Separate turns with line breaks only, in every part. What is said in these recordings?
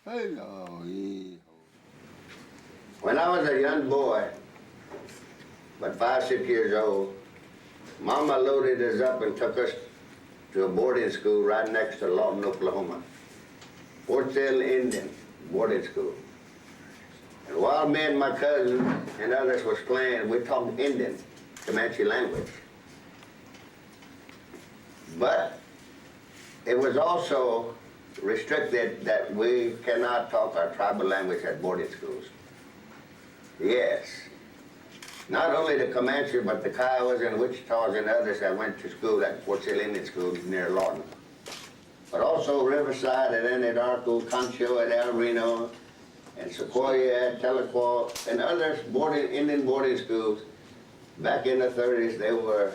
Hello,
When I was a young boy, about 5, 6 years old, Mama loaded us up and took us to a boarding school right next to Lawton, Oklahoma. Fort Sill Indian boarding school. And while me and my cousin and others was playing, we talked Indian, Comanche language. But it was also restricted that we cannot talk our tribal language at boarding schools. Yes. Not only the Comanche, but the Kiowas and Wichitas and others that went to school at Fort Sill Indian School near Lawton. But also Riverside at Anadarko, Concho at El Reno, and Sequoia at Tahlequah, and others Indian boarding schools. Back in the 30s, they were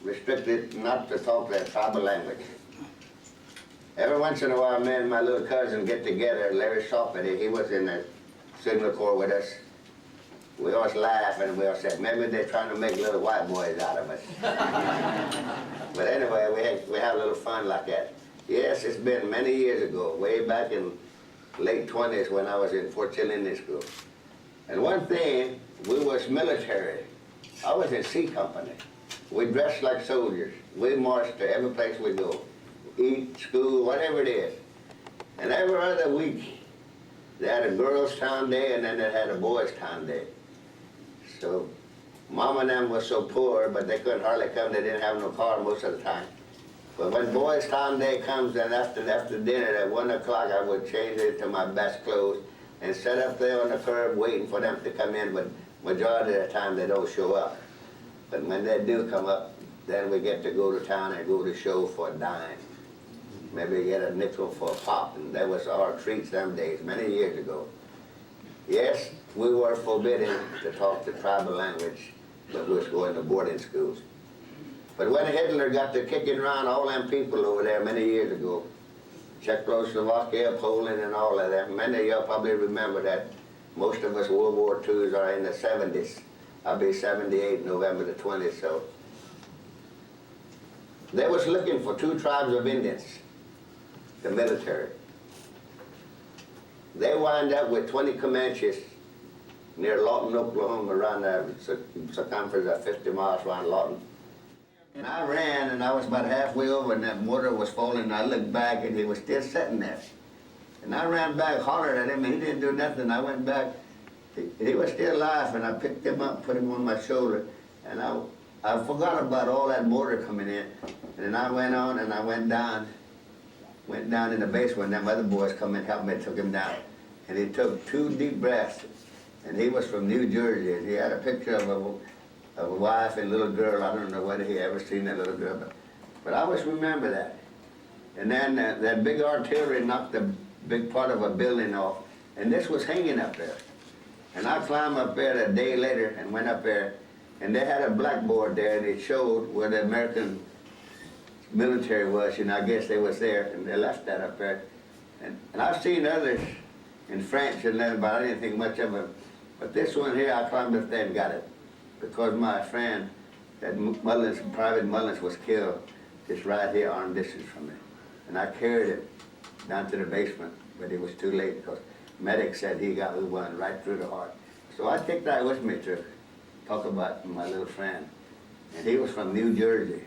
restricted not to talk their tribal language. Every once in a while, me and my little cousin get together. Larry Sofety, he was in the Signal Corps with us. We always laugh and we always say, maybe they're trying to make little white boys out of us. But anyway, we have a little fun like that. Yes, it's been many years ago, way back in late 20s when I was in Fort Sill Indian School. And one thing, we was military. I was in C Company. We dressed like soldiers. We marched to every place we go. Eat, school, whatever it is. And every other week, they had a girls' town day and then they had a boys' town day. So, Mom and them was so poor, but they couldn't hardly come. They didn't have no car most of the time. But when boys' town day comes, then after dinner at 1 o'clock, I would change into my best clothes and sit up there on the curb waiting for them to come in. But majority of the time, they don't show up. But when they do come up, then we get to go to town and go to show for a dime. Maybe get a nickel for a pop, and that was our treats them days, many years ago. Yes, we were forbidden to talk the tribal language, but we was going to boarding schools. But when Hitler got to kicking around all them people over there many years ago, Czechoslovakia, Poland, and all of that, many of y'all probably remember that. Most of us World War IIs are in the 70s. I'll be 78 November the 20th, so. They was looking for 2 tribes of Indians, the military. They wind up with 20 Comanches near Lawton, Oklahoma, around the circumference of 50 miles around Lawton. And I ran, and I was about halfway over, and that mortar was falling, and I looked back, and he was still sitting there. And I ran back, hollered at him, and he didn't do nothing. I went back. He was still alive, and I picked him up, put him on my shoulder, and I forgot about all that mortar coming in. And then I went on, and I went down in the basement. Them other boys come and helped me, took him down. And he took 2 deep breaths, and he was from New Jersey. He had a picture of a wife and little girl. I don't know whether he ever seen that little girl, but I always remember that. And then that big artillery knocked a big part of a building off, and this was hanging up there. And I climbed up there a day later and went up there, and they had a blackboard there, and it showed where the American military was, and I guess they was there, and they left that up there. And I've seen others in French and then, but I didn't think much of it. But this one here, I climbed up there and got it, because my friend, that Mullins, Private Mullins, was killed just right here, arm distance from me. And I carried him down to the basement, but it was too late because medic said he got one right through the heart. So I took that with me to talk about my little friend. And he was from New Jersey.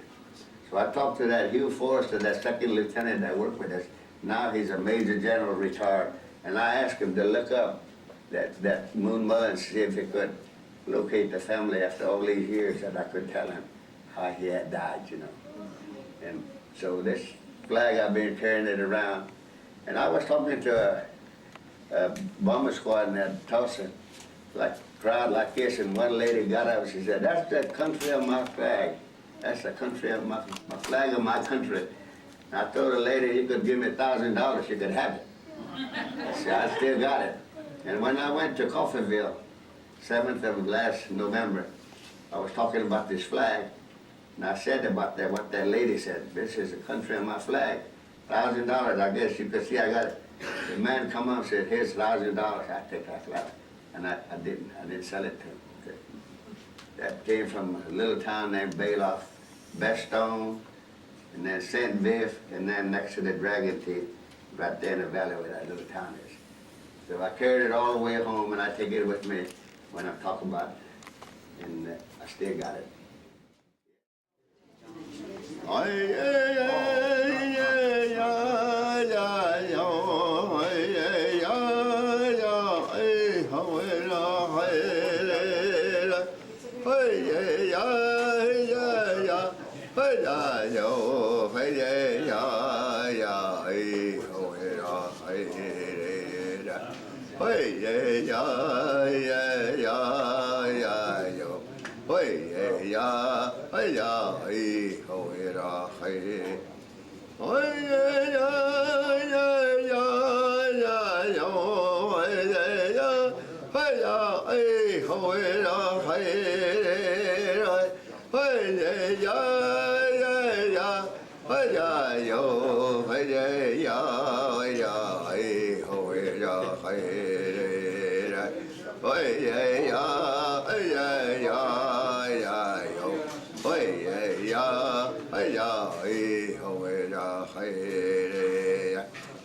So I talked to that Hugh Forrester, that second lieutenant that worked with us. Now he's a major general retired. And I asked him to look up that Moon Mullins, see if he could locate the family after all these years, that I could tell him how he had died, you know. And so this flag, I've been carrying it around. And I was talking to a bomber squad in Tulsa, like crowd like this, and one lady got up and she said, "That's the country of my flag. That's the country of my flag of my country." And I told the lady, "You could give me $1,000, you could have it." So I still got it. And when I went to Coffeyville, 7th of last November, I was talking about this flag, and I said about that, what that lady said, "This is the country of my flag. $1,000, I guess you could see I got it." The man come up and said, "Here's $1,000, I take that flag." And I didn't sell it to him. Okay. That came from a little town named Bailoff, Bastogne, and then St. Viv, and then next to the Dragon Teeth, right there in the valley where that little town is. So I carried it all the way home, and I take it with me when I'm talking about it, and I still got it.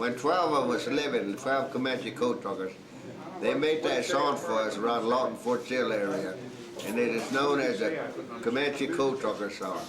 When 12 of us living, 12 Comanche coal truckers, they made that song for us around Lawton, Fort Sill area, and it is known as the Comanche Coal Trucker song.